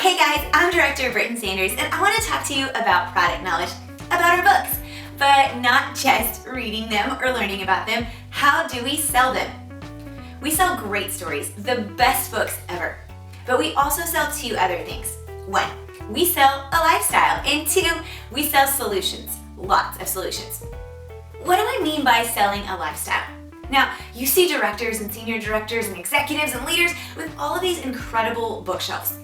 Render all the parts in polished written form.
Hey guys, I'm Director Britton Sanders, and I want to talk to you about product knowledge, about our books, but not just reading them or learning about them. How do we sell them? We sell great stories, the best books ever, but we also sell two other things. One, we sell a lifestyle, and two, we sell solutions, lots of solutions. What do I mean by selling a lifestyle? Now, you see directors and senior directors and executives and leaders with all of these incredible bookshelves.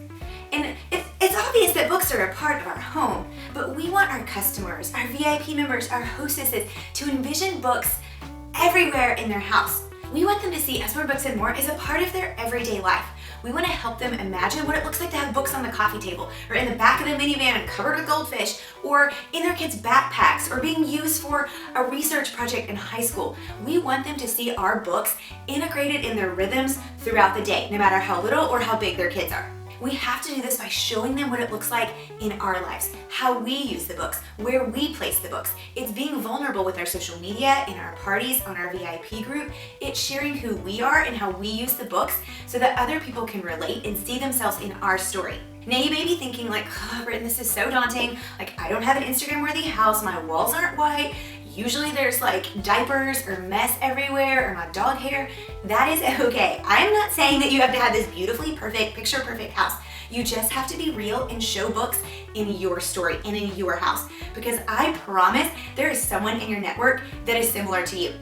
And it's obvious that books are a part of our home, but we want our customers, our VIP members, our hostesses to envision books everywhere in their house. We want them to see Us More Books and More as a part of their everyday life. We want to help them imagine what it looks like to have books on the coffee table, or in the back of the minivan and covered with goldfish, or in their kids' backpacks, or being used for a research project in high school. We want them to see our books integrated in their rhythms throughout the day, no matter how little or how big their kids are. We have to do this by showing them what it looks like in our lives, how we use the books, where we place the books. It's being vulnerable with our social media, in our parties, on our VIP group. It's sharing who we are and how we use the books so that other people can relate and see themselves in our story. Now you may be thinking like, oh, Britton, this is so daunting. Like, I don't have an Instagram-worthy house, my walls aren't white. Usually there's like diapers or mess everywhere or my dog hair. That is okay. I'm not saying that you have to have this beautifully perfect, picture perfect house. You just have to be real and show books in your story and in your house, because I promise there is someone in your network that is similar to you.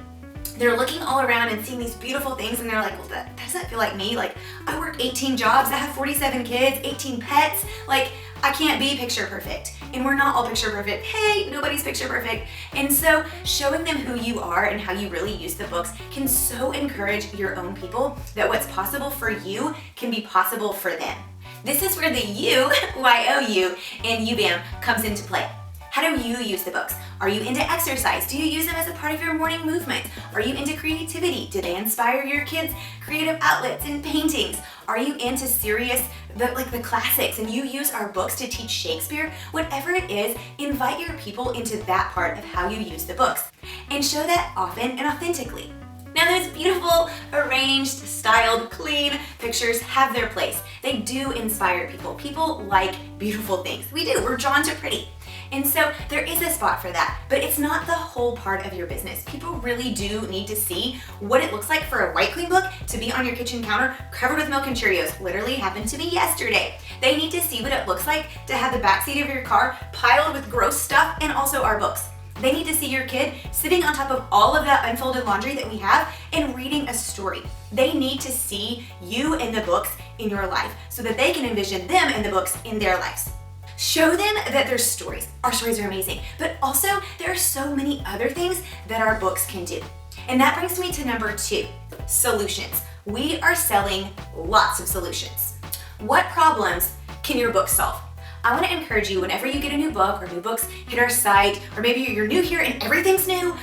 They're looking all around and seeing these beautiful things and they're like, well, that doesn't feel like me. Like, I work 18 jobs, I have 47 kids, 18 pets. Like, I can't be picture perfect. And we're not all picture perfect. Hey, nobody's picture perfect. And so showing them who you are and how you really use the books can so encourage your own people that what's possible for you can be possible for them. This is where the U, Y-O-U, in UBAM comes into play. How do you use the books? Are you into exercise? Do you use them as a part of your morning movement? Are you into creativity? Do they inspire your kids' creative outlets and paintings? Are you into serious, the classics, and you use our books to teach Shakespeare? Whatever it is, invite your people into that part of how you use the books, and show that often and authentically. Now, those beautiful, arranged, styled, clean pictures have their place. They do inspire people. People like beautiful things. We do. We're drawn to pretty. And so there is a spot for that, but it's not the whole part of your business. People really do need to see what it looks like for a white clean book to be on your kitchen counter covered with milk and Cheerios. Literally happened to me yesterday. They need to see what it looks like to have the backseat of your car piled with gross stuff and also our books. They need to see your kid sitting on top of all of that unfolded laundry that we have and reading a story. They need to see you and the books in your life so that they can envision them and the books in their lives. Show them that there's stories. Our stories are amazing, but also there are so many other things that our books can do. And that brings me to number 2, solutions. We are selling lots of solutions. What problems can your book solve? I want to encourage you, whenever you get a new book or new books hit our site, or maybe you're new here and everything's new,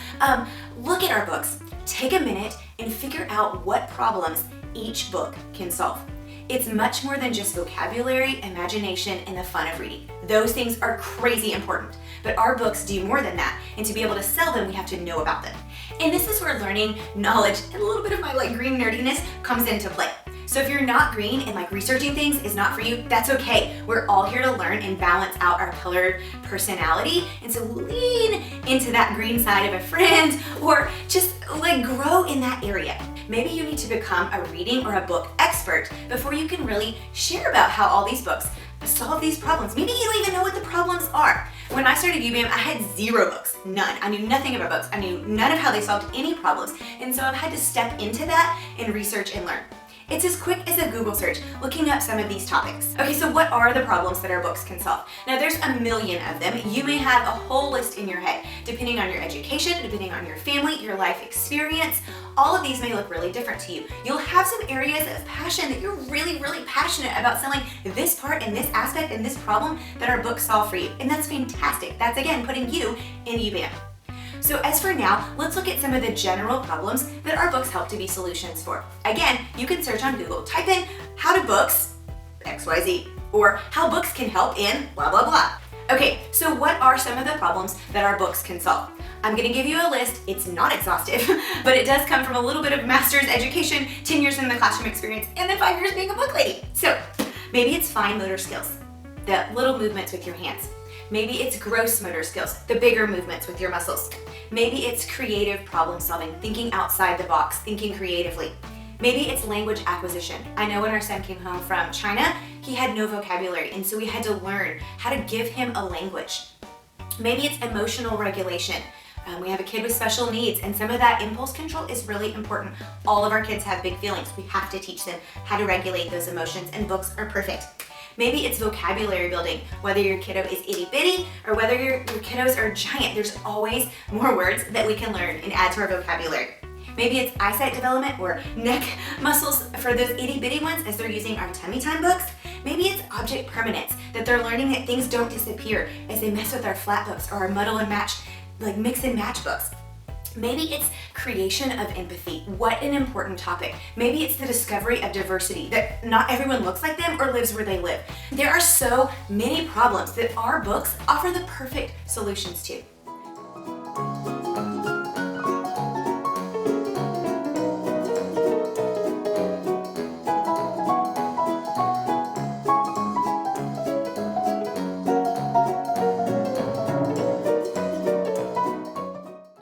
look at our books. Take a minute and figure out what problems each book can solve. It's much more than just vocabulary, imagination, and the fun of reading. Those things are crazy important, but our books do more than that, and to be able to sell them, we have to know about them. And this is where learning, knowledge, and a little bit of my green nerdiness comes into play. So if you're not green and researching things is not for you, that's okay. We're all here to learn and balance out our colored personality. And so lean into that green side of a friend, or just grow in that area. Maybe you need to become a reading or a book expert before you can really share about how all these books solve these problems. Maybe you don't even know what the problems are. When I started UBAM, I had 0 books, none. I knew nothing about books. I knew none of how they solved any problems. And so I've had to step into that and research and learn. It's as quick as a Google search, looking up some of these topics. Okay, so what are the problems that our books can solve? Now, there's a million of them. You may have a whole list in your head, depending on your education, depending on your family, your life experience. All of these may look really different to you. You'll have some areas of passion that you're really, really passionate about selling this part and this aspect and this problem that our books solve for you. And that's fantastic. That's, again, putting you in UBAM. So as for now, let's look at some of the general problems that our books help to be solutions for. Again, you can search on Google, type in how do books XYZ, or how books can help in blah, blah, blah. Okay, so what are some of the problems that our books can solve? I'm gonna give you a list. It's not exhaustive, but it does come from a little bit of master's education, 10 years in the classroom experience, and then 5 years being a book lady. So maybe it's fine motor skills. the little movements with your hands. Maybe it's gross motor skills, the bigger movements with your muscles. Maybe it's creative problem solving, thinking outside the box, thinking creatively. Maybe it's language acquisition. I know when our son came home from China, he had no vocabulary, and so we had to learn how to give him a language. Maybe it's emotional regulation. We have a kid with special needs, and some of that impulse control is really important. All of our kids have big feelings. We have to teach them how to regulate those emotions, and books are perfect. Maybe it's vocabulary building. Whether your kiddo is itty bitty or whether your kiddos are giant, there's always more words that we can learn and add to our vocabulary. Maybe it's eyesight development or neck muscles for those itty bitty ones as they're using our tummy time books. Maybe it's object permanence, that they're learning that things don't disappear as they mess with our flat books or our muddle and match, like mix and match books. Maybe it's creation of empathy. What an important topic. Maybe it's the discovery of diversity, that not everyone looks like them or lives where they live. There are so many problems that our books offer the perfect solutions to.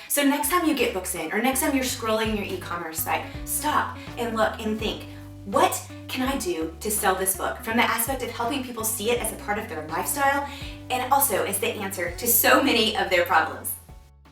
So next time you get books in, or next time you're scrolling your e-commerce site, stop and look and think, what can I do to sell this book? From the aspect of helping people see it as a part of their lifestyle, and also as the answer to so many of their problems.